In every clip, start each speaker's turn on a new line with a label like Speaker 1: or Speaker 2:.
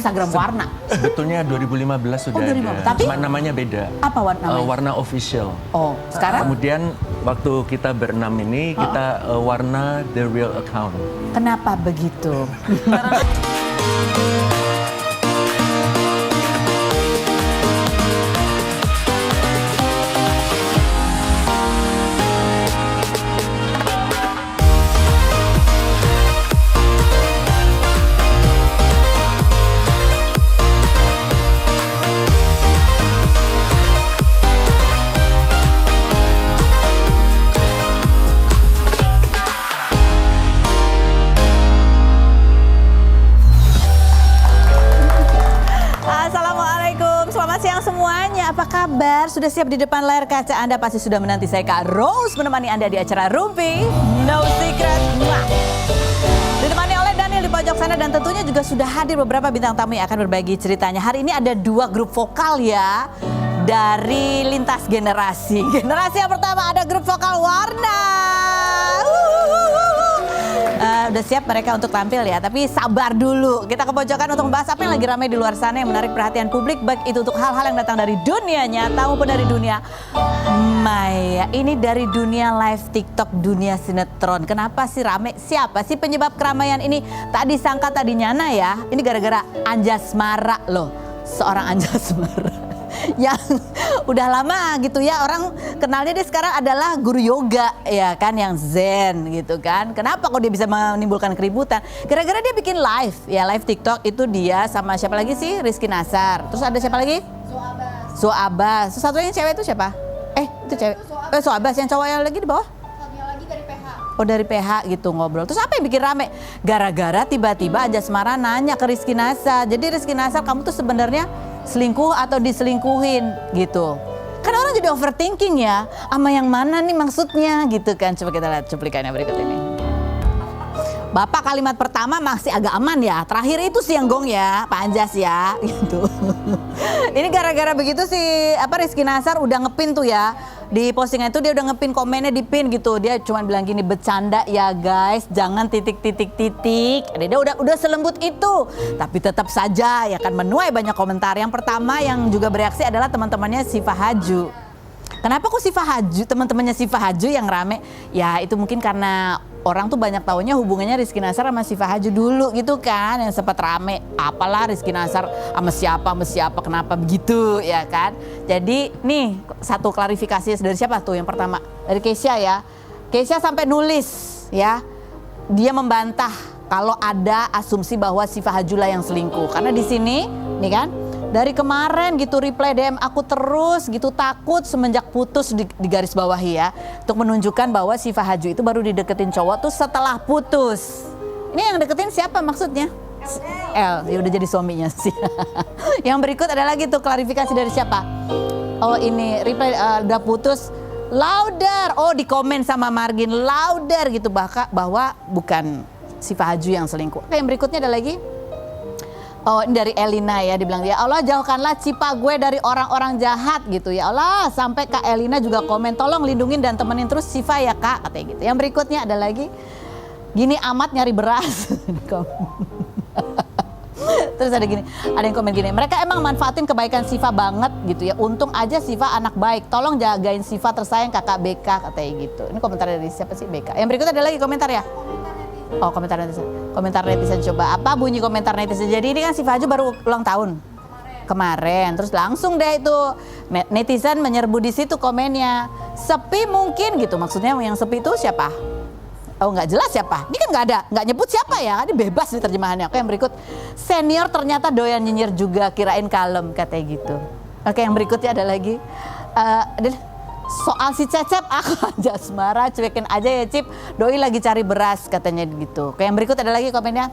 Speaker 1: Instagram warna.
Speaker 2: Sebetulnya 2015 sudah ada.
Speaker 1: 2015. Tapi
Speaker 2: cuma namanya beda.
Speaker 1: Apa warna?
Speaker 2: Warna official.
Speaker 1: Oh, sekarang?
Speaker 2: Kemudian waktu kita berenam ini kita warna the real account.
Speaker 1: Kenapa begitu? Apa kabar? Sudah siap di depan layar kaca Anda? Pasti sudah menanti saya, Kak Rose, menemani Anda di acara Rumpi No Secret. Ditemani oleh Daniel di pojok sana, dan tentunya juga sudah hadir beberapa bintang tamu yang akan berbagi ceritanya. Hari ini ada dua grup vokal ya, dari lintas generasi. Generasi yang pertama ada grup vokal Warna. Udah siap mereka untuk tampil ya, tapi sabar dulu. Kita ke pojokan untuk membahas apa yang lagi ramai di luar sana yang menarik perhatian publik, baik itu untuk hal-hal yang datang dari dunia nyata maupun dari dunia maya. Ini dari dunia live TikTok, dunia sinetron. Kenapa sih rame? Siapa sih penyebab keramaian ini? Tak disangka tak dinyana ya. Ini gara-gara Anjasmara loh. Seorang Anjasmara yang udah lama gitu ya, orang kenalnya dia sekarang adalah guru yoga ya kan, yang zen gitu kan. Kenapa kok dia bisa menimbulkan keributan? Gara-gara dia bikin live ya, live TikTok itu dia sama siapa lagi sih? Rizky Nasar. Terus ada siapa lagi? Soabas. Terus satu yang cewek itu siapa? Itu cewek. Soabas. Yang cowok yang lagi di bawah?
Speaker 3: Satunya lagi dari PH.
Speaker 1: Oh, dari PH gitu ngobrol. Terus apa yang bikin rame? Gara-gara tiba-tiba Anjasmara nanya ke Rizky Nasar. Jadi Rizky Nasar, kamu tuh sebenarnya selingkuh atau diselingkuhin gitu. Kan orang jadi overthinking ya, sama yang mana nih maksudnya gitu kan. Coba kita lihat cuplikannya berikut ini. Bapak kalimat pertama masih agak aman ya, terakhir itu si yang gong ya, Pak Anjas ya gitu. Ini gara-gara begitu sih, Rizky Nasar udah ngepin tuh ya. Di postingan itu dia udah ngepin, komennya di pin gitu. Dia cuma bilang gini, bercanda ya guys, jangan titik-titik. Dia udah selembut itu. Tapi tetap saja ya kan menuai banyak komentar. Yang pertama yang juga bereaksi adalah teman-temannya Syifa Haju. Kenapa kok Syifa Haju, teman-temannya Syifa Haju yang rame? Ya itu mungkin karena orang tuh banyak taunya hubungannya Rizky Nasar sama Syifa Haju dulu gitu kan, yang sempat rame. Apalah Rizky Nasar sama siapa, kenapa begitu ya kan. Jadi nih satu klarifikasi dari siapa tuh? Yang pertama dari Kesha ya. Kesha sampai nulis ya, dia membantah kalau ada asumsi bahwa Syifa Haju lah yang selingkuh. Karena di sini nih kan, dari kemarin gitu reply DM aku terus gitu, takut semenjak putus di garis bawahi ya, untuk menunjukkan bahwa Syifa Haju itu baru dideketin cowok tuh setelah putus. Ini yang deketin siapa maksudnya? L, ya udah jadi suaminya sih. Yang berikut ada lagi tuh klarifikasi dari siapa? Oh ini reply udah putus, louder. Oh di komen sama Margin louder gitu, bahwa bukan Syifa Haju yang selingkuh. Oke, yang berikutnya ada lagi. Oh ini dari Elina ya, dibilang ya Allah jauhkanlah Cipa gue dari orang-orang jahat gitu ya Allah. Sampai Kak Elina juga komen, tolong lindungin dan temenin terus Syifa ya Kak, katanya gitu. Yang berikutnya ada lagi, gini amat nyari beras. Terus ada gini, ada yang komen gini, mereka emang manfaatin kebaikan Syifa banget gitu ya. Untung aja Syifa anak baik, tolong jagain Syifa tersayang kakak BK, katanya gitu. Ini komentar dari siapa sih? BK. Yang berikutnya ada lagi komentar ya. Oh komentar netizen. Komentar netizen, coba apa bunyi komentar netizen. Jadi ini kan Syifa Haju baru ulang tahun kemarin. Terus langsung deh itu netizen menyerbu di situ komennya. Sepi mungkin gitu. Maksudnya yang sepi itu siapa? Oh nggak jelas siapa. Ini kan nggak nyebut siapa ya. Ini bebas nih terjemahannya. Oke yang berikut, senior ternyata doyan nyinyir juga, kirain kalem, katanya gitu. Oke yang berikutnya ada lagi. Soal si Cecep, aku Anjasmara cuekin aja ya Cip, doi lagi cari beras katanya gitu. Kayak yang berikut ada lagi komennya,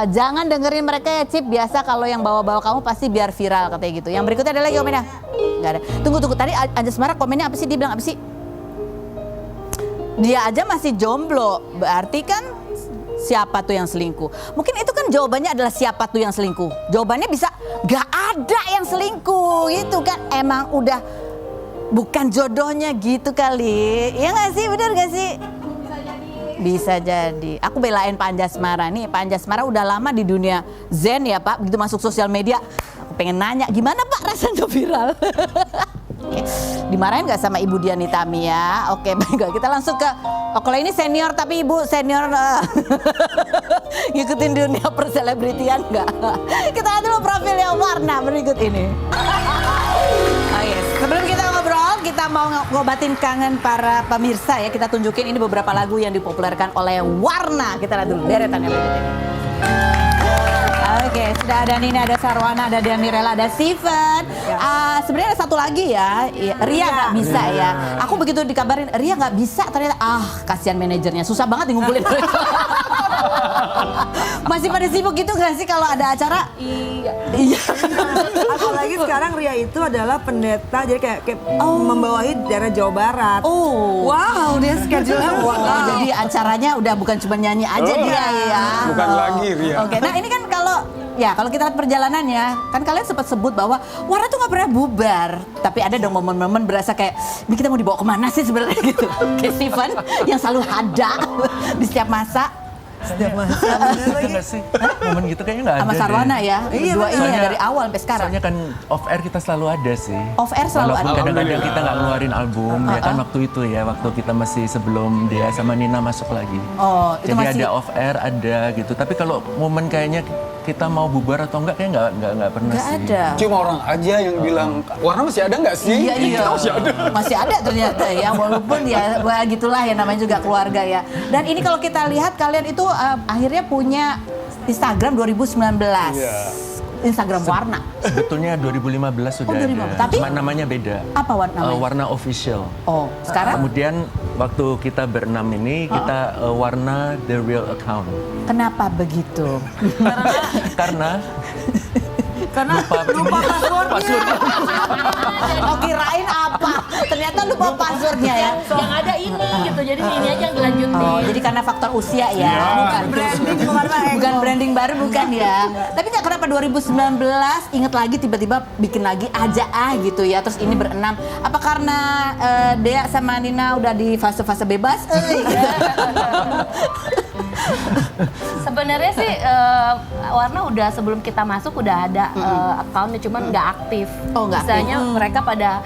Speaker 1: jangan dengerin mereka ya Cip, biasa kalau yang bawa-bawa kamu pasti biar viral, katanya gitu. Yang berikutnya ada lagi komennya, nggak ada. Tunggu, tadi Anjasmara komennya apa sih? Dia bilang apa sih? Dia aja masih jomblo, berarti kan siapa tuh yang selingkuh? Mungkin itu kan jawabannya adalah siapa tuh yang selingkuh. Jawabannya bisa gak ada yang selingkuh gitu kan, emang udah bukan jodohnya gitu kali. Iya gak sih, bener gak sih?
Speaker 3: Bisa jadi
Speaker 1: Bisa jadi. Aku belain Pak Anjasmara nih. Pak Anjasmara udah lama di dunia Zen ya Pak. Begitu masuk sosial media, aku pengen nanya gimana Pak rasanya viral? Oke. Dimarahin nggak sama Ibu Dian Nitami ya? Oke, baik. Kita langsung ke. Oh, kalau ini senior tapi Ibu senior ngikutin dunia perselebritian nggak? Kita lihat dulu profilnya Warna berikut ini. Oh yes. Sebelum kita ngobrol, kita mau ngobatin kangen para pemirsa ya. Kita tunjukin ini beberapa lagu yang dipopulerkan oleh Warna. Kita lihat dulu deretannya berikut ini. Oke, sudah ada Nina, ada Sarwana, ada Demirela, ada Steven. Sebenarnya ada satu lagi ya, Ria nggak bisa ya. Aku begitu dikabarin Ria nggak bisa, ternyata kasihan manajernya, susah banget ngumpulin mereka. Masih pada sibuk gitu nggak sih kalau ada acara? Iya.
Speaker 3: Apalagi sekarang Ria itu adalah pendeta, jadi kayak membawahi daerah Jawa Barat. Wow, dia schedule-nya
Speaker 1: Jadi acaranya udah bukan cuma nyanyi aja dia ya.
Speaker 4: Bukan lagi Ria.
Speaker 1: Oke, nah ini kan kalau kita lihat perjalanannya, kan kalian sempat sebut bahwa Warna tuh nggak pernah bubar. Tapi ada dong momen-momen berasa kayak, ini kita mau dibawa kemana sih sebenarnya gitu. Kayak Steven yang selalu ada di setiap masa.
Speaker 3: Setiap masa.
Speaker 2: Ada nggak sih? Momen gitu kayaknya nggak ada.
Speaker 1: Sama Sarwana
Speaker 2: deh.
Speaker 1: ya, berdua ini ya dari awal sampai sekarang.
Speaker 2: Soalnya kan off air kita selalu ada sih.
Speaker 1: Off air selalu
Speaker 2: Walaupun
Speaker 1: ada.
Speaker 2: kadang-kadang kita nggak ngeluarin album, ya kan waktu itu ya, waktu kita masih sebelum dia sama Nina masuk lagi.
Speaker 1: Oh, itu
Speaker 2: jadi
Speaker 1: masih
Speaker 2: ada off air, ada gitu. Tapi kalau momen kayaknya kita mau bubar atau enggak, kayak nggak pernah
Speaker 1: nggak
Speaker 2: sih.
Speaker 1: ada.
Speaker 4: Cuma orang aja yang bilang, Warna masih ada nggak sih?
Speaker 1: Iya.
Speaker 4: Kita masih ada.
Speaker 1: Masih ada ternyata ya, walaupun ya gitulah ya namanya juga keluarga ya. Dan ini kalau kita lihat kalian itu akhirnya punya Instagram 2019.
Speaker 4: Iya.
Speaker 1: Instagram Warna.
Speaker 2: Sebetulnya 2015 sudah
Speaker 1: 2015.
Speaker 2: ada.
Speaker 1: Tapi-
Speaker 2: Cuma namanya beda.
Speaker 1: Apa namanya?
Speaker 2: Warna Official.
Speaker 1: Oh, sekarang
Speaker 2: Kemudian waktu kita berenam ini kita Warna The Real Account.
Speaker 1: kenapa begitu?
Speaker 2: Karena
Speaker 3: Karena lupa passwordnya.
Speaker 1: Oh, kirain apa? Ternyata lupa passwordnya ya.
Speaker 5: Yang ada ini gitu, jadi ini aja yang dilanjutin.
Speaker 1: Oh, jadi karena faktor usia ya. Bukan
Speaker 3: Branding
Speaker 1: bukan branding baru bukan ya. Tapi nggak kenapa 2019 inget lagi tiba-tiba bikin lagi aja gitu ya. Terus ini berenam. Apa karena Dea sama Nina udah di fase-fase bebas? Gitu.
Speaker 5: Sebenarnya sih Warna udah sebelum kita masuk udah ada accountnya, cuman nggak aktif.
Speaker 1: Oh, nggak
Speaker 5: Misalnya mereka pada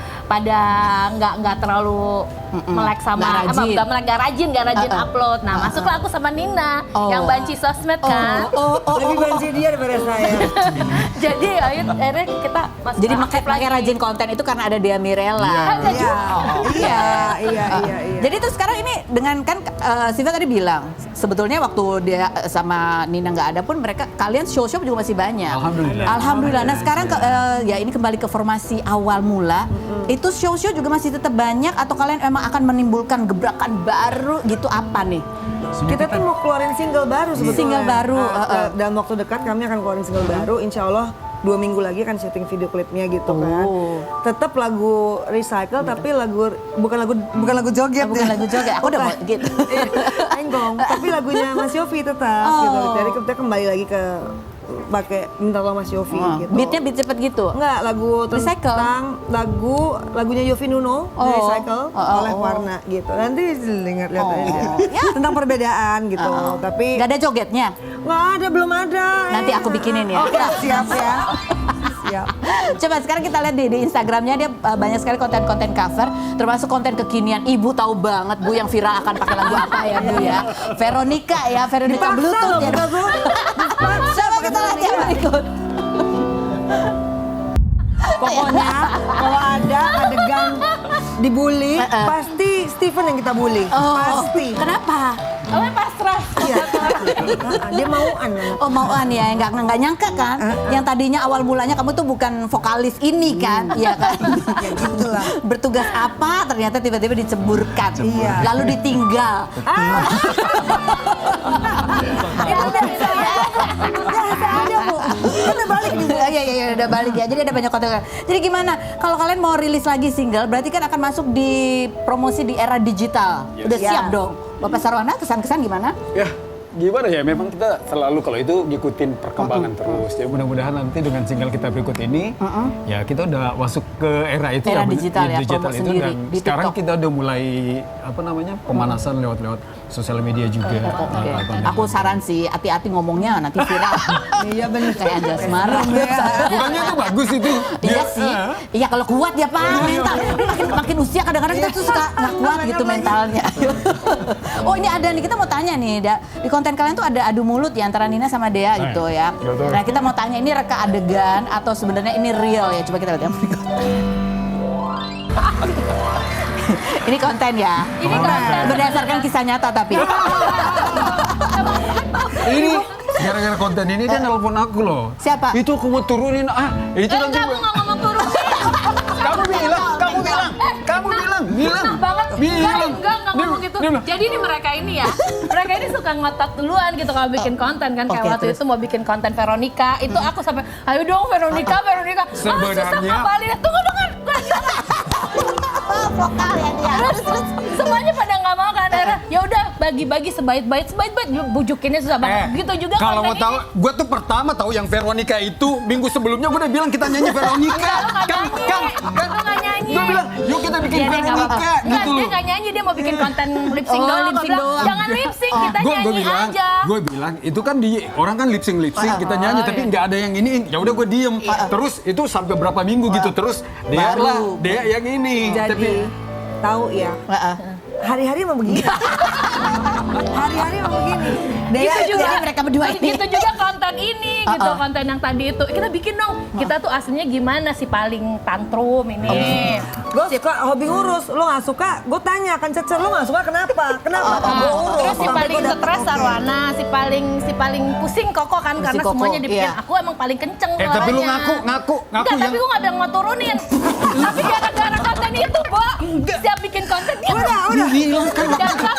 Speaker 5: nggak terlalu melek sama,
Speaker 1: Nggak rajin.
Speaker 5: nggak rajin upload. Nah masuklah aku sama Nina yang banci sosmed kan.
Speaker 3: Lebih banci dia daripada saya.
Speaker 5: Jadi akhirnya kita masuk.
Speaker 1: Jadi
Speaker 5: aktif
Speaker 1: pakai rajin konten itu karena ada Dea Mirela.
Speaker 3: Iya.
Speaker 1: Jadi itu sekarang ini dengan kan Siva tadi bilang sebetulnya waktu dia sama Nina nggak ada pun kalian show juga masih banyak. Alhamdulillah. Nah sekarang ya ini kembali ke formasi awal mula. Itu show juga masih tetap banyak atau kalian emang akan menimbulkan gebrakan baru gitu apa nih?
Speaker 3: Kita tuh mau keluarin single baru sebetulnya.
Speaker 1: Single baru,
Speaker 3: Dalam waktu dekat kami akan keluarin single baru. Insya Allah 2 minggu lagi kan syuting video klipnya gitu kan. Tetap lagu recycle tapi bukan lagu joget.
Speaker 1: Bukan lagu joget, aku udah mau gitu.
Speaker 3: Enggong, tapi lagunya Mas Yofi tetap gitu. Jadi kita kembali lagi ke pakai minta tolong Mas Yofi gitu.
Speaker 1: Beatnya beat cepet gitu?
Speaker 3: Enggak, lagu
Speaker 1: Recycle?
Speaker 3: tentang lagunya Yofi Nuno, Recycle oleh Warna gitu. Nanti lihat aja. Tentang perbedaan gitu. Tapi
Speaker 1: Gak ada jogetnya?
Speaker 3: nggak ada, belum ada.
Speaker 1: Nanti aku bikinin ya.
Speaker 3: Oke, siap ya. Siap.
Speaker 1: Coba sekarang kita lihat di Instagramnya dia banyak sekali konten-konten cover, termasuk konten kekinian. Ibu tahu banget Bu yang viral akan pakai lagu apa ya Bu ya. Veronica Bluetooth ya. Coba kita lihat yang berikut.
Speaker 3: Pokoknya kalau ada adegan dibully, pasti Steven yang kita bully. Pasti.
Speaker 1: Kenapa?
Speaker 5: Kamu pasrah.
Speaker 3: Iya. Dia mauan.
Speaker 1: Oh mauan ya, nggak nyangka kan? Yang tadinya awal mulanya kamu tuh bukan vokalis ini kan, iya kan?
Speaker 3: Ya gitulah.
Speaker 1: Bertugas apa? Ternyata tiba-tiba diceburkan,
Speaker 3: Iya.
Speaker 1: lalu ditinggal.
Speaker 3: Itu biasa aja Bu. Kan udah balik nih Bu.
Speaker 1: Iya udah balik ya. Jadi ada banyak konten. Jadi gimana? Kalau kalian mau rilis lagi single, berarti kan akan masuk di promosi di era digital. Udah siap dong. Bapak Sarwana kesan-kesan gimana?
Speaker 4: Ya, gimana ya, memang kita selalu kalau itu ngikutin perkembangan terus. Ya mudah-mudahan nanti dengan single kita berikut ini, ya kita udah masuk ke era itu
Speaker 1: Era
Speaker 4: ya,
Speaker 1: digital ya,
Speaker 4: digital
Speaker 1: promo
Speaker 4: itu
Speaker 1: sendiri
Speaker 4: dan
Speaker 1: di
Speaker 4: sekarang
Speaker 1: TikTok.
Speaker 4: kita udah mulai pemanasan lewat sosial media juga.
Speaker 1: Oke. Aku saran sih, hati-hati ngomongnya nanti viral.
Speaker 3: Iya bener.
Speaker 1: Kayak Anjasmara.
Speaker 4: Bukannya itu bagus itu.
Speaker 1: Iya sih. Iya kalau kuat ya Pak mental. Makin usia kadang-kadang kita tuh suka nggak kuat gitu mentalnya. Oh ini ada nih, kita mau tanya nih, di konten kalian tuh ada adu mulut ya antara Nina sama Dea gitu ya.
Speaker 4: betul.
Speaker 1: Nah kita mau tanya, ini reka adegan atau sebenarnya ini real ya? Coba kita lihat yang berikut. Ini konten ya?
Speaker 5: Ini konten.
Speaker 1: Berdasarkan kisah nyata tapi.
Speaker 4: Ini gara-gara konten ini dia nelpon aku loh.
Speaker 1: Siapa?
Speaker 4: Itu aku mau turunin itu nanti
Speaker 5: Enggak, aku nggak ngomong turun.
Speaker 4: kamu bilang
Speaker 5: Nah banget, enggak ngomong gitu.
Speaker 4: Dia bilang,
Speaker 5: Jadi ini mereka ini suka ngotot duluan gitu kalau bikin konten kan. Kayak
Speaker 1: Oke,
Speaker 5: waktu
Speaker 1: terus?
Speaker 5: itu mau bikin konten Veronica, itu aku sampai, ayo dong Veronica. Susah
Speaker 4: Sebenarnya-
Speaker 5: ngapalin. Tunggu dengar.
Speaker 1: Vokal ya dia.
Speaker 5: Terus semuanya pada nggak mau kan. Akhirnya, ya udah bagi-bagi sebaik-baik bujukinnya susah banget. Gitu juga
Speaker 4: kalau mau
Speaker 5: konten
Speaker 4: tahu,
Speaker 5: ini.
Speaker 4: gue tuh pertama tahu yang Veronica itu minggu sebelumnya gue udah bilang kita nyanyi Veronica.
Speaker 5: Lu nggak nyanyi.
Speaker 4: Gue bilang, yuk kita bikin
Speaker 5: Iya, dia nggak
Speaker 4: Veronica
Speaker 5: apa-apa. Nggak,
Speaker 4: gitu
Speaker 5: dia
Speaker 4: loh.
Speaker 5: nggak nyanyi, dia mau bikin konten lip sync
Speaker 1: Oh,
Speaker 5: doang.
Speaker 1: lip
Speaker 5: Gua
Speaker 1: sync
Speaker 5: bilang,
Speaker 1: doang.
Speaker 5: jangan lip sync, kita
Speaker 4: Gue
Speaker 5: nyanyi
Speaker 4: bilang,
Speaker 5: aja.
Speaker 4: itu kan di orang kan lip sync kita nyanyi tapi nggak ada yang ini. Ya udah gue diem. Terus itu sampai berapa minggu gitu terus dia yang ini.
Speaker 3: Jadi tahu ya, hari-hari emang begini. Hari-hari emang begini.
Speaker 5: Gitu juga
Speaker 1: jadi mereka berdua ini.
Speaker 5: Gitu juga konten ini gitu, konten yang tadi itu kita bikin dong. Kita tuh aslinya gimana sih paling tantrum ini.
Speaker 3: Gue suka hobi ngurus, lo nggak suka, gue tanya kan Cecer, lo nggak suka kenapa? Kenapa? Gue urus.
Speaker 5: Terus si
Speaker 3: Sampai
Speaker 5: paling
Speaker 3: gua dapet
Speaker 5: stres
Speaker 3: oke.
Speaker 5: Sarwana, si paling pusing Koko kan karena
Speaker 1: Koko,
Speaker 5: semuanya dibikin.
Speaker 1: iya.
Speaker 5: Aku emang paling kenceng
Speaker 4: Tapi lu
Speaker 5: suaranya.
Speaker 4: ngaku
Speaker 5: Enggak,
Speaker 4: yang
Speaker 5: tapi gue gak bilang mau turunin. Tapi gara-gara konten itu, Bo, siap bikin konten dia
Speaker 3: Udah.
Speaker 4: bilang kan
Speaker 5: gara-gara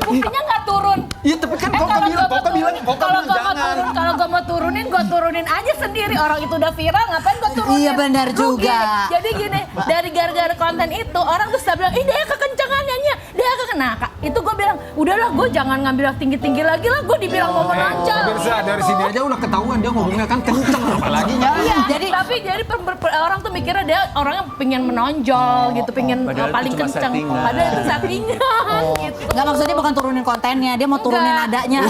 Speaker 5: buktinya gak turun.
Speaker 4: Iya tapi kan Koko bilang jangan.
Speaker 5: Kalau gue mau turunin, gue turunin aja sendiri. Orang itu udah viral, ngapain gue turunin?
Speaker 1: Iya, benar
Speaker 5: Rugi.
Speaker 1: juga.
Speaker 5: Jadi gini, dari gara-gara konten itu, orang tuh sudah bilang, ih dia kekencangan nyanyi, dia Nah, itu gue bilang, udahlah gue jangan ngambil yang tinggi-tinggi lagi lah, gue dibilang mau menonjol.
Speaker 4: Pemirsa dari sini aja udah ketahuan dia ngomongnya kan kenceng apalagi nyanyi.
Speaker 5: Iya,
Speaker 1: Jadi-
Speaker 5: tapi orang tuh mikirnya dia orangnya pengen menonjol gitu, pengen
Speaker 2: Padahal itu
Speaker 5: paling
Speaker 2: cuma
Speaker 5: kenceng.
Speaker 2: settingan.
Speaker 5: Padahal itu settingan gitu.
Speaker 1: Nggak, maksudnya bukan turunin kontennya, dia mau turunin
Speaker 5: Enggak.
Speaker 1: nadanya.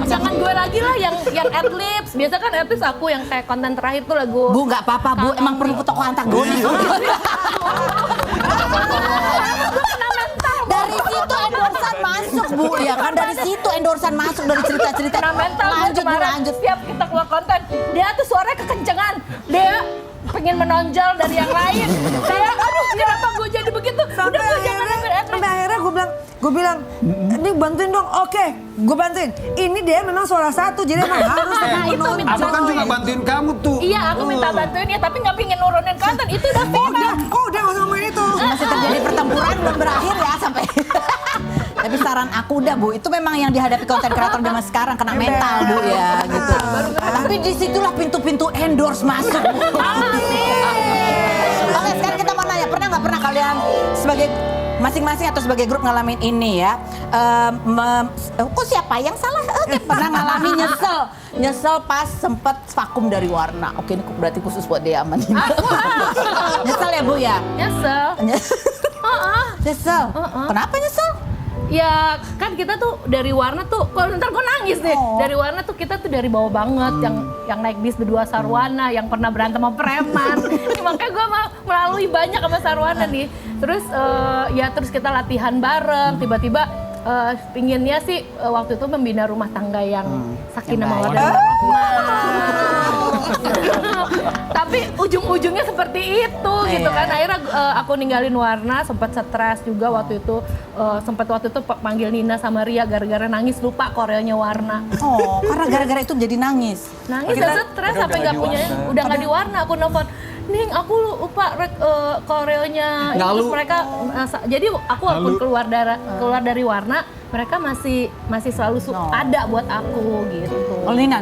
Speaker 5: Jangan gue lagi lah yang adlibs. Biasa kan adlibs aku yang kayak konten terakhir tuh lagu.
Speaker 1: Bu, nggak apa-apa Bu, emang perlu tokoh antagonis. Dari situ endorsan masuk Bu, ya kan dari situ endorsan masuk dari cerita-cerita.
Speaker 5: Kena mental gue
Speaker 1: Lanjut Bu,
Speaker 5: kemarin.
Speaker 1: lanjut.
Speaker 5: Setiap kita keluar konten, dia tuh suaranya kekencengan. Dia pengen menonjol dari yang lain. Kayak, aduh kenapa gue jadi begitu?
Speaker 3: Sampai
Speaker 5: Udah gue jangan ambil
Speaker 3: akhirnya,
Speaker 5: adlibs.
Speaker 3: sampai akhirnya gue bilang, ini bantuin dong. Oke, gue bantuin. Ini dia memang suara satu, jadi emang harus
Speaker 5: Nah, itu minta
Speaker 4: Aku kan juga bantuin kamu tuh.
Speaker 5: Iya, aku minta bantuin ya, tapi nggak pingin nurunin konten. Itu udah viral.
Speaker 3: Udah nggak usah ngomongin itu.
Speaker 1: Masih terjadi pertempuran belum berakhir ya sampai. Tapi saran aku udah Bu, itu memang yang dihadapi konten kreator zaman sekarang, kena mental Bu ya gitu. Tapi disitulah pintu-pintu endorse masuk Bu. Oke, sekarang kita mau nanya, pernah nggak pernah kalian sebagai masing-masing atau sebagai grup ngalamin ini ya? Kok siapa yang salah? Oke, pernah ngalamin nyesel pas sempet vakum dari Warna. Oke, ini berarti khusus buat Dea sama Nina. Nyesel ya Bu ya?
Speaker 5: Nyesel.
Speaker 1: Nyesel. Kenapa nyesel?
Speaker 5: Ya kan kita tuh dari Warna tuh, kalau ntar gue nangis deh.
Speaker 1: Oh.
Speaker 5: Dari Warna tuh kita tuh dari bawah banget, yang naik bis berdua Sarwana, yang pernah berantem sama preman. Makanya gue melalui banyak sama Sarwana nih. Terus terus kita latihan bareng, tiba-tiba pinginnya sih waktu itu membina rumah tangga yang sakinah mawaddah warahmah. Tapi ujung-ujungnya seperti itu gitu kan. Akhirnya aku ninggalin Warna, sempat stres juga waktu itu. Sempat waktu itu panggil Nina sama Ria gara-gara nangis lupa koreonya Warna.
Speaker 1: Oh, karena gara-gara itu jadi nangis.
Speaker 5: Nangis dan stres sampai nggak punya, udah nggak di Warna. Aku nelfon, Ning, aku lupa koreonya. Terus mereka, jadi aku walaupun keluar dari Warna, mereka masih selalu ada buat aku gitu.
Speaker 1: Oh, Nina.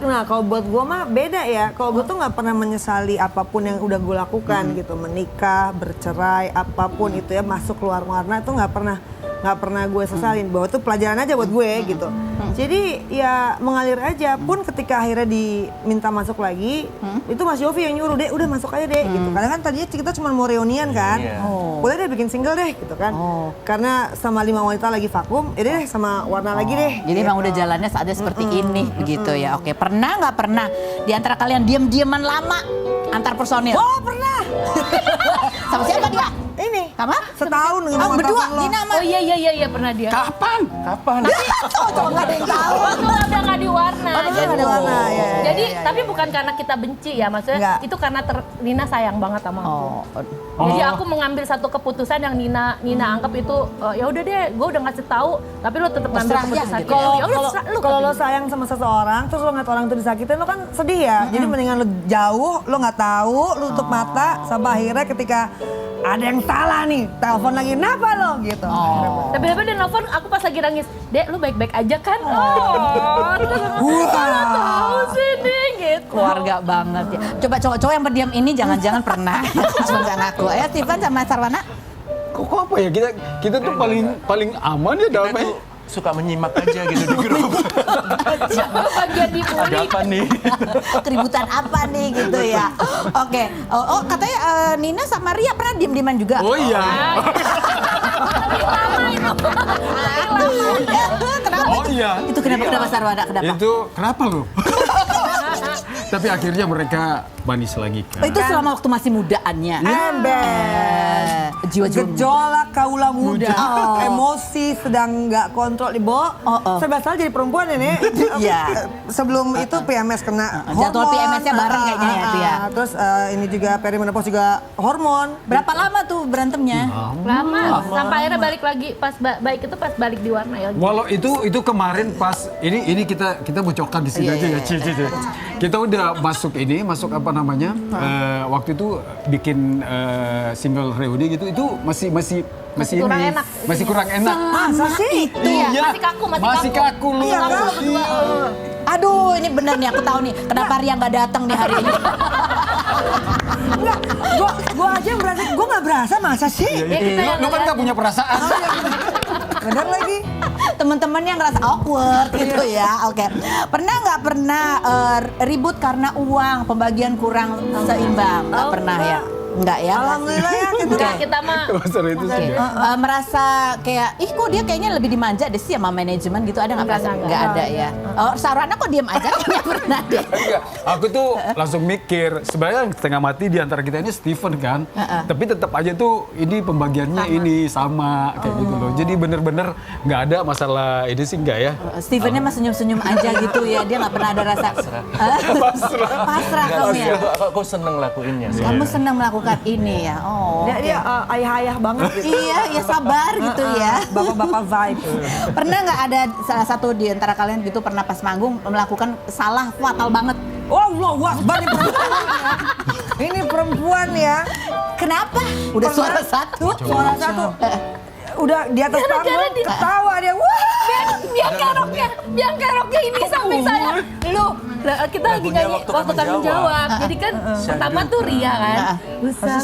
Speaker 3: Nah, kalau buat gue mah beda ya. Kalau gue tuh nggak pernah menyesali apapun yang udah gue lakukan gitu. Menikah, bercerai, apapun itu ya, masuk keluar Warna itu nggak pernah. nggak pernah gue sesalin, bahwa itu pelajaran aja buat gue gitu. Jadi ya mengalir aja, pun ketika akhirnya diminta masuk lagi, itu Mas Yofi yang nyuruh, deh udah masuk aja deh gitu. Karena kan tadinya kita cuma mau reunian kan, boleh deh bikin single deh gitu kan. Karena sama 5 wanita lagi vakum, ya deh sama Warna lagi deh.
Speaker 1: Jadi emang udah jalannya saatnya seperti ini begitu ya. Oke, pernah nggak pernah di antara kalian diem-dieman lama antar personil?
Speaker 3: Oh pernah.
Speaker 1: Sama siapa dia?
Speaker 3: Ini.
Speaker 1: Sama?
Speaker 3: Setahun dengan
Speaker 1: Oh, berdua,
Speaker 3: mantan lo.
Speaker 1: Nina sama.
Speaker 5: Oh iya pernah dia.
Speaker 4: Kapan?
Speaker 1: Coba nggak ada yang tahu.
Speaker 5: Waktu udah nggak di Warna.
Speaker 3: Oh, dulu nggak di Warna, ya.
Speaker 5: Jadi tapi bukan karena kita benci ya, maksudnya
Speaker 3: Nggak.
Speaker 5: itu karena Nina sayang banget sama aku. Jadi aku mengambil satu keputusan yang Nina anggap itu ya udah deh, gue udah ngasih tahu, tapi lo tetap ngambil
Speaker 1: Terserah ya,
Speaker 5: keputusan
Speaker 1: gitu.
Speaker 5: itu.
Speaker 3: Kalau
Speaker 5: Ya udah, terserah lu,
Speaker 3: kalau
Speaker 5: kata
Speaker 3: lo
Speaker 5: dia.
Speaker 3: sayang sama seseorang, terus lo ngeliat orang itu disakitin, lo kan sedih ya. Jadi mendingan lo jauh, lo nggak tahu, lo tutup mata, sampai akhirnya ketika ada yang salah nih, telepon lagi, kenapa lo gitu.
Speaker 5: Tapi dia nelfon aku pas lagi nangis, Dek lu baik-baik aja kan? Mana tahu sih nih gitu.
Speaker 1: Keluarga banget ya. Coba cowok-cowok yang berdiam ini jangan-jangan pernah. Cuma nggak ngaku. Ayo Steven sama Sarwana.
Speaker 4: Kok apa ya, kita tuh paling aman ya
Speaker 2: Kita
Speaker 4: damai.
Speaker 2: tuh suka menyimak aja gitu di grup.
Speaker 5: Bagian
Speaker 2: Ada
Speaker 5: dibully.
Speaker 2: apa nih?
Speaker 1: Keributan apa nih gitu ya. Oke. Oh katanya Nina sama Ria pernah diem-dieman juga.
Speaker 4: Oh iya.
Speaker 5: Lama itu.
Speaker 1: Kenapa?
Speaker 4: Oh iya.
Speaker 1: Itu kenapa Sarwana? Kenapa?
Speaker 4: Itu kenapa lo? Tapi akhirnya mereka manis lagi kan.
Speaker 1: Oh, itu selama waktu masih mudaannya.
Speaker 3: Ember.
Speaker 1: Jiwa-jiwa
Speaker 3: Gejolak kaula muda,
Speaker 1: Oh.
Speaker 3: emosi sedang nggak kontrol di bawah. Serba salah jadi perempuan ya, Nek.
Speaker 1: Iya.
Speaker 3: Sebelum itu PMS kena
Speaker 1: Jadwal
Speaker 3: hormon.
Speaker 1: PMS-nya bareng kayaknya ya, itu ya.
Speaker 3: Terus ini juga perimenopause juga hormon.
Speaker 1: Berapa lama tuh berantemnya?
Speaker 5: Lama. Sampai akhirnya balik lagi pas baik itu pas balik di Warna ya.
Speaker 4: Walau itu kemarin pas ini kita bocokkan di sini aja ya, Ci. Kita udah masuk apa namanya? Waktu itu bikin single reuni gitu, itu masih
Speaker 5: kurang
Speaker 4: ini,
Speaker 5: enak.
Speaker 4: masih kurang enak.
Speaker 3: Masa sih?
Speaker 5: Iya, masih kaku
Speaker 4: lu.
Speaker 3: Iya kan?
Speaker 1: Aduh, ini bener nih aku tahu nih kenapa Ria nggak datang nih hari ini.
Speaker 3: Enggak, gua aja berasa, gua nggak berasa masa sih?
Speaker 4: Lu kan nggak punya perasaan.
Speaker 3: Bener lagi.
Speaker 1: Temen-temennya ngerasa awkward gitu ya. Oke. Pernah nggak ribut karena uang, pembagian kurang seimbang? Nggak pernah ya? Enggak ya?
Speaker 3: Alhamdulillah ya kita.
Speaker 5: Enggak, kita mah
Speaker 4: Masalah itu sih.
Speaker 1: Merasa kayak, kok dia kayaknya lebih dimanja deh sih sama manajemen gitu, ada nggak perasaan? Nggak ada ya. Oh, Sarwana kok diem aja? Kayaknya pernah deh.
Speaker 4: Enggak, aku tuh langsung mikir, sebenarnya yang setengah mati di antara kita ini Steven kan. Tapi tetap aja tuh ini pembagiannya ini sama kayak gitu loh. Jadi bener-bener nggak ada masalah ini sih enggak ya.
Speaker 1: Stevennya mah senyum-senyum aja gitu ya, dia nggak pernah ada rasa pasrah kamu ya.
Speaker 2: Aku seneng lakuinnya sih.
Speaker 1: Kamu senang melakukan ini ya. Oh.
Speaker 3: Dia ayah-ayah banget gitu.
Speaker 1: Iya, ya sabar gitu ya.
Speaker 3: Bapak-bapak vibe.
Speaker 1: Pernah nggak ada salah satu di antara kalian gitu pernah pas manggung melakukan salah fatal banget?
Speaker 3: Oh, Allahu Akbar, ini perempuan ya. Ini perempuan ya.
Speaker 1: Kenapa? Udah suara satu.
Speaker 3: Suara satu. Udah di atas panggung, ketawa dia. Wah.
Speaker 5: biang keroknya ini sampai saya. Kita lagi
Speaker 2: Lagunya
Speaker 5: nyanyi
Speaker 2: waktu
Speaker 5: waktu
Speaker 2: kami
Speaker 5: kami jawab. Jadi kan pertama tuh Ria kan.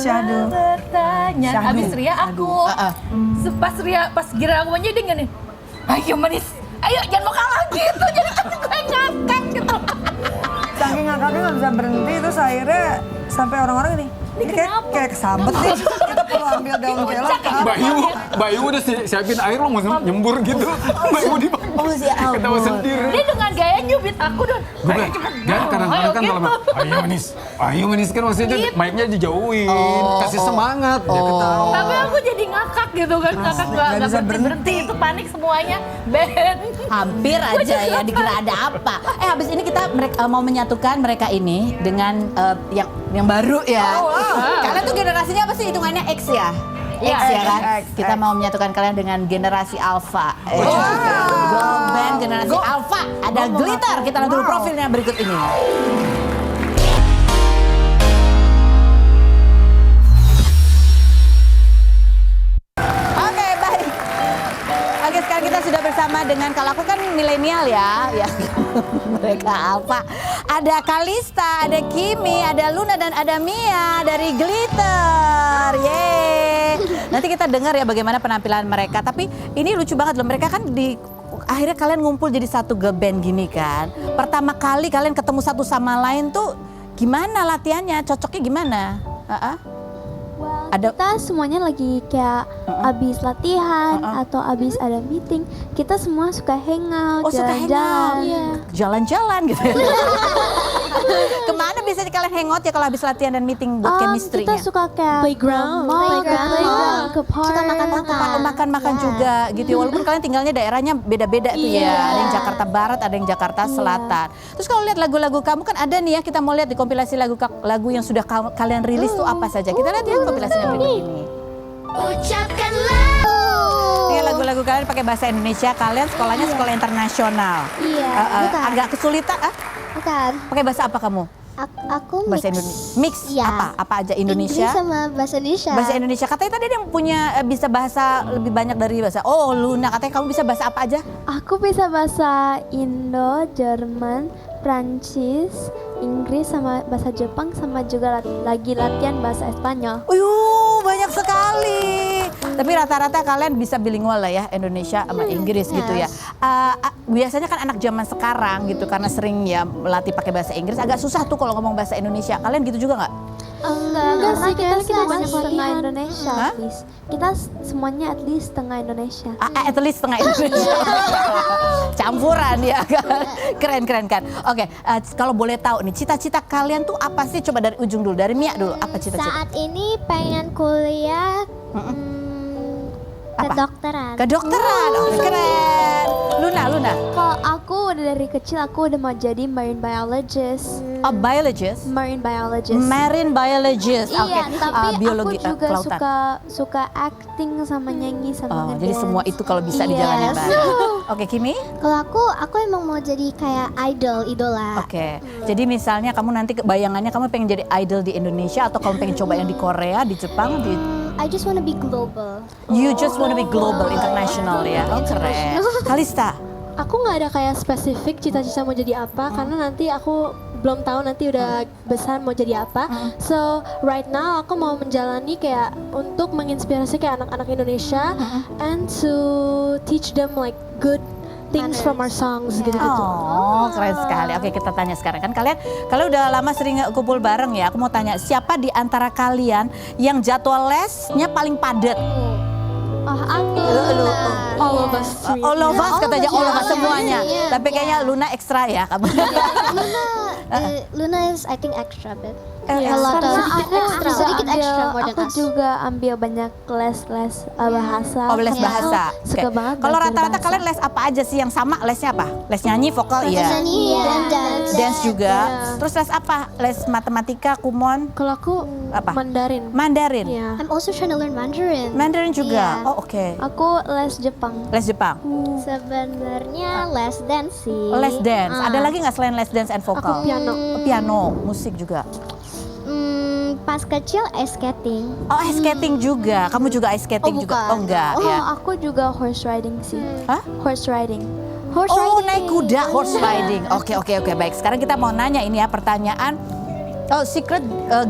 Speaker 3: Syahdu.
Speaker 5: Bertanya.
Speaker 3: Syahdu.
Speaker 5: Habis Ria aku. Pas gira aku nyanyi dia gini. Ayo manis. Ayo jangan mau kalah gitu. Jadi kan gue ngakak gitu.
Speaker 3: Saking ngakaknya nggak bisa berhenti, terus akhirnya sampai orang-orang ini kayak kesambet nih. Kita perlu ambil daun kelak.
Speaker 4: Bayu udah siapin air lo mau nyembur gitu. Bayu di
Speaker 1: Oh sih ya
Speaker 4: ketawa
Speaker 1: ampun.
Speaker 4: sendiri.
Speaker 5: Dia dengan gaya nyubit aku dan
Speaker 4: Gue kan kadang-kadang kan kalau ayo manis kan maksudnya
Speaker 5: Gitu.
Speaker 4: mic-nya dijauhin, kasih semangat, dia ketawa.
Speaker 5: tapi aku jadi ngakak gitu kan. Ngakak
Speaker 3: nggak
Speaker 5: nggak
Speaker 3: bisa
Speaker 5: berhenti. Itu panik semuanya. Ben.
Speaker 1: Hampir aja ya dikira ada apa. Habis ini kita mau menyatukan mereka ini dengan yang baru ya. Kalian tuh generasinya apa sih hitungannya X ya?
Speaker 5: Iya,
Speaker 1: X ya kan?
Speaker 3: X.
Speaker 1: Kita mau menyatukan kalian dengan generasi Alpha. Girl band generasi Alpha. Ada Glitter. Kita lihat dulu profilnya berikut ini. Oke, baik. Oke, sekarang kita sudah bersama bersama dengan, kalau aku kan milenial ya, mereka apa? Ada Kalista, ada Kimi, ada Luna dan ada Mia dari Glitter. Yeay. Nanti kita dengar ya bagaimana penampilan mereka. Tapi ini lucu banget loh, mereka kan akhirnya kalian ngumpul jadi satu girl band gini kan. Pertama kali kalian ketemu satu sama lain tuh gimana latihannya? Cocoknya gimana?
Speaker 6: Well,
Speaker 1: Ada-
Speaker 6: kita semuanya lagi kayak abis latihan atau abis ada meeting, kita semua suka hangout,
Speaker 1: Oh, suka
Speaker 6: jalan-jalan.
Speaker 1: hangout.
Speaker 6: Iya.
Speaker 1: Jalan-jalan gitu ya. Kemana biasanya kalian hangout ya kalau habis latihan dan meeting buat
Speaker 6: Kita
Speaker 1: chemistry-nya?
Speaker 6: suka kayak
Speaker 7: Playground.
Speaker 6: ke mall, ke playground, ke park.
Speaker 7: Suka makan-makan.
Speaker 1: Makan-makan juga gitu ya. Walaupun kalian tinggalnya daerahnya beda-beda tuh ya. Ada yang Jakarta Barat, ada yang Jakarta Selatan. Terus kalau lihat lagu-lagu kamu kan ada nih ya, kita mau lihat di kompilasi lagu yang sudah kalian rilis tuh apa saja. Kita lihat ya kompilasinya berikut ini. Ini lagu-lagu kalian pakai bahasa Indonesia. Kalian sekolahnya sekolah internasional.
Speaker 6: Iya.
Speaker 7: bukan.
Speaker 1: Agak kesulitan.
Speaker 7: Bukan.
Speaker 1: Pakai bahasa apa kamu?
Speaker 7: Aku
Speaker 1: Bahasa
Speaker 7: mix.
Speaker 1: Indonesia. Mix
Speaker 7: Iya.
Speaker 1: apa? Apa aja Indonesia?
Speaker 7: Inggris sama bahasa Indonesia.
Speaker 1: Bahasa Indonesia. Katanya tadi ada yang punya bisa bahasa lebih banyak dari bahasa. Oh, Luna, katanya kamu bisa bahasa apa aja?
Speaker 6: Aku bisa bahasa Indo, Jerman, Prancis, Inggris sama bahasa Jepang sama juga lagi latihan bahasa Espanyol.
Speaker 1: Banyak sekali. Tapi rata-rata kalian bisa bilingual lah ya, Indonesia sama Inggris gitu ya. Biasanya kan anak zaman sekarang gitu karena sering ya melatih pakai bahasa Inggris, agak susah tuh kalau ngomong bahasa Indonesia. Kalian gitu juga nggak?
Speaker 6: Enggak sih, kita banyak setengah
Speaker 7: latihan.
Speaker 6: Indonesia
Speaker 1: Hah?
Speaker 6: at least. Kita semuanya at least setengah Indonesia.
Speaker 1: At least setengah Indonesia. Campuran ya kan. Keren kan. Oke, kalau boleh tahu nih cita-cita kalian tuh apa sih? Coba dari ujung dulu, dari Mia dulu. Apa cita-cita?
Speaker 7: Saat ini pengen kuliah
Speaker 1: Apa?
Speaker 7: kedokteran.
Speaker 1: Kedokteran. Oke, keren. Luna.
Speaker 6: Kalau aku udah dari kecil aku udah mau jadi marine biologist.
Speaker 1: A biologist.
Speaker 6: Marine biologist.
Speaker 1: Marine biologist.
Speaker 6: Iya,
Speaker 1: Oke.
Speaker 6: tapi
Speaker 1: Biologi
Speaker 6: aku juga
Speaker 1: kelautan.
Speaker 6: suka acting sama nyanyi sama
Speaker 1: Oh, jadi
Speaker 6: ngedance.
Speaker 1: semua itu kalau bisa dijalanin
Speaker 6: Yes.
Speaker 1: bareng. Oke, Kimi?
Speaker 7: Kalau aku emang mau jadi kayak idola.
Speaker 1: Oke. Jadi misalnya kamu nanti bayangannya kamu pengen jadi idol di Indonesia atau kamu pengen coba yang di Korea, di Jepang, di
Speaker 7: I just wanna be global.
Speaker 1: You just wanna be global, international ya. Oh, keren. Kalista.
Speaker 8: Aku nggak ada kayak spesifik cita-cita mau jadi apa karena nanti aku belum tahu nanti udah besar mau jadi apa. So right now aku mau menjalani kayak untuk menginspirasi kayak anak-anak Indonesia and to teach them like good things from our songs gitu-gitu.
Speaker 1: Oh, keren sekali. Oke, kita tanya sekarang kan kalian udah lama sering kumpul bareng ya. Aku mau tanya, siapa di antara kalian yang jadwal lesnya paling padat?
Speaker 8: All of us three.
Speaker 1: All of us katanya, all of us semuanya.
Speaker 7: Iya,
Speaker 1: Tapi kayaknya Luna ekstra ya kamu.
Speaker 7: Luna is I think extra bit.
Speaker 6: Yes,
Speaker 7: A lot
Speaker 6: karena
Speaker 7: of
Speaker 6: aku
Speaker 7: sedikit extra more than
Speaker 6: aku
Speaker 7: us.
Speaker 6: juga ambil banyak les bahasa.
Speaker 1: Oh, les
Speaker 6: So,
Speaker 1: bahasa.
Speaker 6: Suka
Speaker 1: Oke.
Speaker 6: banget.
Speaker 1: Kalau
Speaker 6: belajar
Speaker 1: rata-rata
Speaker 6: bahasa.
Speaker 1: kalian les apa aja sih yang sama? Lesnya apa? Les nyanyi, vokal, iya.
Speaker 7: Nyanyi dan dance.
Speaker 1: Dance juga. Terus les apa? Les matematika, kumon,
Speaker 8: Kalau aku
Speaker 1: apa?
Speaker 8: Mandarin.
Speaker 1: Mandarin.
Speaker 8: Iya.
Speaker 7: I'm also trying to learn Mandarin.
Speaker 1: Mandarin juga.
Speaker 7: Iya.
Speaker 1: Oh, oke.
Speaker 6: Aku les Jepang.
Speaker 1: Les Jepang.
Speaker 7: Sebenarnya les dance sih.
Speaker 1: Oh, les dance.
Speaker 7: Ah.
Speaker 1: Ada lagi nggak selain les dance and vokal?
Speaker 8: Aku piano.
Speaker 1: Piano, musik juga.
Speaker 7: Pas kecil ice skating.
Speaker 1: Oh, ice skating juga. Kamu juga ice skating
Speaker 7: Oh,
Speaker 1: juga?
Speaker 7: bukan.
Speaker 1: Oh, enggak
Speaker 6: Oh,
Speaker 1: ya.
Speaker 6: aku juga horse riding sih.
Speaker 1: Hah?
Speaker 6: Horse riding.
Speaker 1: Oh, naik kuda, horse riding. Oke. Baik. Sekarang kita mau nanya ini ya pertanyaan. Oh, secret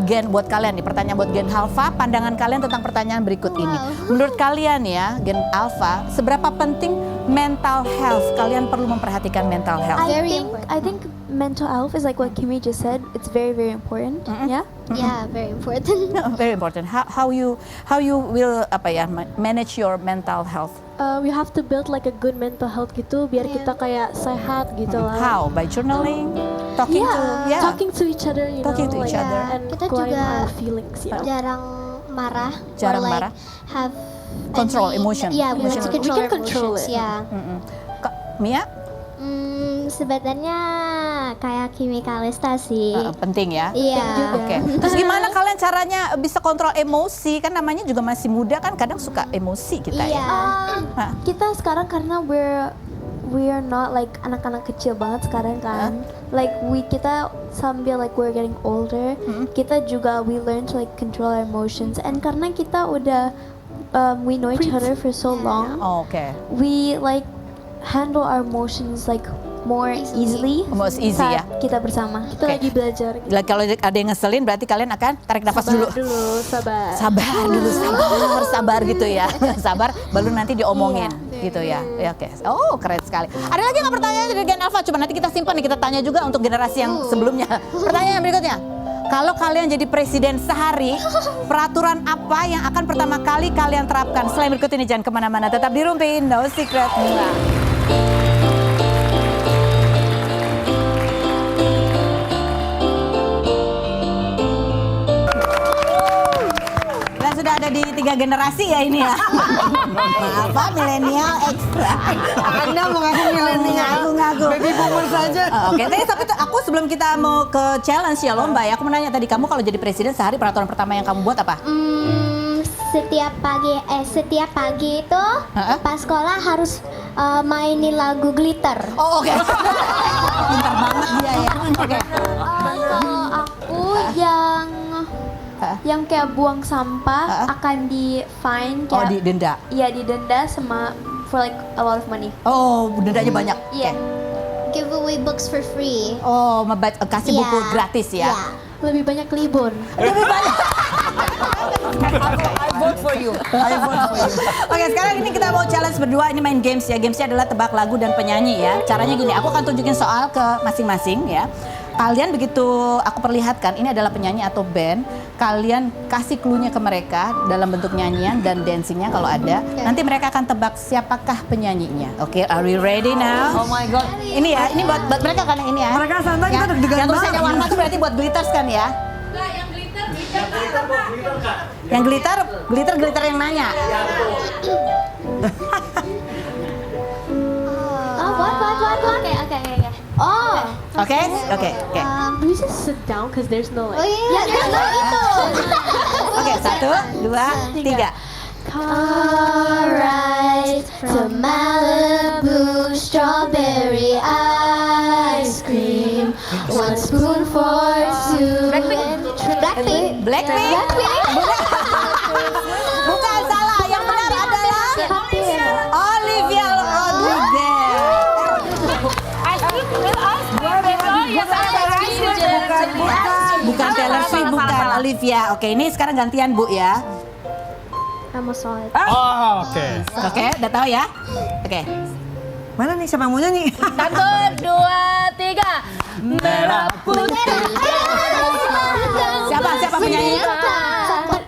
Speaker 1: gen buat kalian nih. Pertanyaan buat gen Alpha. Pandangan kalian tentang pertanyaan berikut ini. Menurut kalian ya, gen Alpha, seberapa penting mental health? Kalian perlu memperhatikan mental health.
Speaker 6: I think mental health is like what Kimi just said. It's very important. Yeah.
Speaker 7: Yeah, very important.
Speaker 1: Very important. How you will manage your mental health?
Speaker 8: We have to build like a good mental health gitu biar kita kayak sehat gitu lah.
Speaker 1: How? By journaling, talking
Speaker 8: Talking to each other, you
Speaker 1: Talking
Speaker 8: know,
Speaker 1: to each other.
Speaker 8: and
Speaker 7: Kita
Speaker 8: keluarin
Speaker 7: juga
Speaker 8: our feelings, you know.
Speaker 7: Jarang marah.
Speaker 1: Jarang
Speaker 7: or like
Speaker 1: marah.
Speaker 7: Have
Speaker 1: Control
Speaker 7: any-
Speaker 1: emotion.
Speaker 7: Yeah, we have to
Speaker 1: Emotion.
Speaker 7: control
Speaker 8: We can
Speaker 7: our
Speaker 8: control
Speaker 7: emotions.
Speaker 8: it.
Speaker 7: Yeah.
Speaker 1: Mia,
Speaker 7: Sebenarnya kayak Kimi Kalista sih.
Speaker 1: penting ya.
Speaker 7: Iya.
Speaker 1: Oke. Terus gimana kalian caranya bisa kontrol emosi? Kan namanya juga masih muda kan, kadang suka emosi kita
Speaker 7: Iya.
Speaker 1: ya.
Speaker 6: Kita sekarang karena we are not like anak-anak kecil banget sekarang kan. Like kita sambil like we're getting older, kita juga we learn to like control our emotions. And karena kita udah we know each other for so long,
Speaker 1: Oh, oke.
Speaker 6: we like handle our emotions like more easily.
Speaker 1: Most easy ya.
Speaker 6: saat kita bersama.
Speaker 8: Kita lagi belajar gitu.
Speaker 1: Kalau ada yang ngeselin berarti kalian akan tarik nafas dulu.
Speaker 8: Sabar.
Speaker 1: Sabar dulu, sabar gitu ya. Sabar, baru nanti diomongin gitu ya. Ya oke. Oh, keren sekali. Ada lagi nggak pertanyaan dari Gen Alpha? Coba nanti kita simpan nih, kita tanya juga untuk generasi yang sebelumnya. Pertanyaan yang berikutnya. Kalau kalian jadi presiden sehari, peraturan apa yang akan pertama kali kalian terapkan? Selain berikut ini, jangan kemana-mana. Tetap di Rumpi, no secret. Sudah ada di 3 generasi ya ini ya. Apa milenial ekstra.
Speaker 3: Anda mengaku milenial,
Speaker 1: Ngaku.
Speaker 3: baby boomer saja.
Speaker 1: Oke, tapi aku sebelum kita mau ke challenge ya lomba ya, aku mau nanya tadi, kamu kalau jadi presiden sehari peraturan pertama yang kamu buat apa?
Speaker 7: Setiap pagi itu pas sekolah harus mainin lagu Glitter.
Speaker 1: Oh oke. Pintar banget dia ya. Oke.
Speaker 6: Kalau aku yang kayak buang sampah akan di fine
Speaker 1: Oh,
Speaker 6: kayak
Speaker 1: didenda.
Speaker 6: Iya, didenda sama for like a lot of money.
Speaker 1: Oh, dendanya banyak.
Speaker 6: Iya.
Speaker 7: Give away books for free.
Speaker 1: Oh, kasih buku
Speaker 7: Iya.
Speaker 1: gratis ya.
Speaker 7: Iya.
Speaker 8: Lebih banyak libur.
Speaker 1: Lebih banyak. I vote for you. Oke, sekarang ini kita mau challenge berdua. Ini main games ya. Gamesnya adalah tebak lagu dan penyanyi ya. Caranya gini, aku akan tunjukin soal ke masing-masing ya. Kalian begitu aku perlihatkan ini adalah penyanyi atau band, kalian kasih clue-nya ke mereka dalam bentuk nyanyian dan dancingnya kalau ada. Nanti mereka akan tebak siapakah penyanyinya. Oke, are we ready now? Oh my god. Ini ya, ini buat mereka kan yang ini ya.
Speaker 3: Mereka santai, kita deg-degan
Speaker 1: Yang tulisannya
Speaker 3: banget.
Speaker 1: warna itu berarti buat glitters kan ya? Yang glitter yang nanya.
Speaker 6: What? Okay. Oh.
Speaker 1: Oke.
Speaker 8: We just sit down because there's no
Speaker 7: Oh
Speaker 8: like.
Speaker 7: iya, itu.
Speaker 1: Oke, 1, 2, 3.
Speaker 6: Car ride to Malibu, strawberry ice cream, 1 spoon for 2
Speaker 7: Blackpink.
Speaker 1: Blackpink. Bukan salah, yang benar adalah Olivia Rodrigo. Bukan Taylor Swift, bukan Olivia. Oke, ini sekarang gantian Bu ya.
Speaker 6: I'm a solid.
Speaker 4: Oh, oke.
Speaker 1: Oke, udah tahu ya? Oke.
Speaker 3: Mana nih siapa yang mau nyanyi?
Speaker 5: 1, 2, 3. Merah putih.
Speaker 1: Siapa penyanyinya?
Speaker 6: Coklat.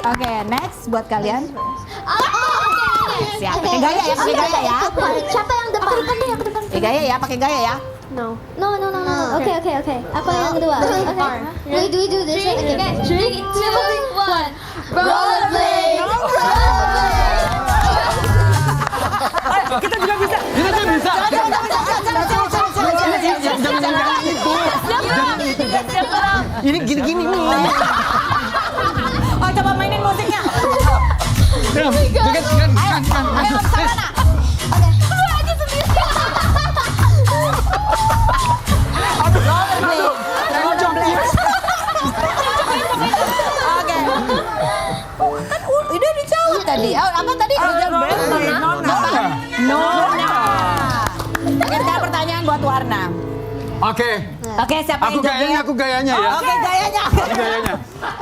Speaker 1: Oke, next buat kalian. Siap,
Speaker 7: Oke.
Speaker 1: pakai gaya ya, pakai gaya ya.
Speaker 7: Siapa yang depan?
Speaker 1: Pakai gaya ya, pakai gaya ya.
Speaker 6: No.
Speaker 7: No.
Speaker 6: Okay. Apa yang kedua?
Speaker 7: We do this. Okay.
Speaker 6: 3, 2, 1. Rollerblade.
Speaker 3: Kita juga bisa. Ini gini-gini nih.
Speaker 1: Oh, coba mainin musiknya. Ayo, Savana. Oke. Kan udah dijawab tadi. Apa tadi? Nona. Oke, sekarang pertanyaan buat Warna.
Speaker 4: Oke.
Speaker 1: Oke, siapa yang joget?
Speaker 4: Aku gayanya ya.
Speaker 1: Oke, gayanya.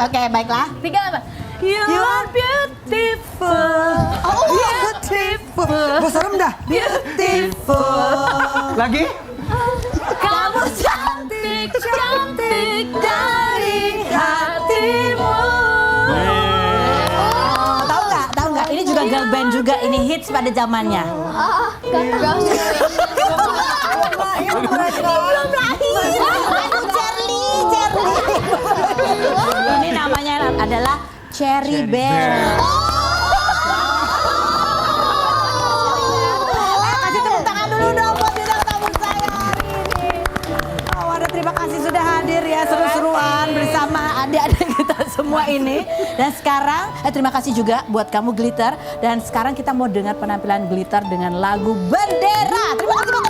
Speaker 1: Oke, baiklah.
Speaker 5: 3 apa? You are beautiful.
Speaker 3: Oh, beautiful. Bahasa rendah.
Speaker 1: Beautiful.
Speaker 4: Lagi?
Speaker 5: Kamu cantik dari hatimu.
Speaker 1: Tahu nggak? Ini juga girl band juga. Ini hits pada zamannya.
Speaker 7: Belum lahir.
Speaker 1: Charlie. Ini namanya adalah Cherry Bell. Kasih tepuk tangan dulu dong buat bintang tamu saya hari ini. Oh, waduh, terima kasih sudah hadir ya, seru-seruan bersama adik-adik kita semua ini. Dan sekarang terima kasih juga buat kamu Glitter. Dan sekarang kita mau dengar penampilan Glitter dengan lagu Bendera. Terima kasih.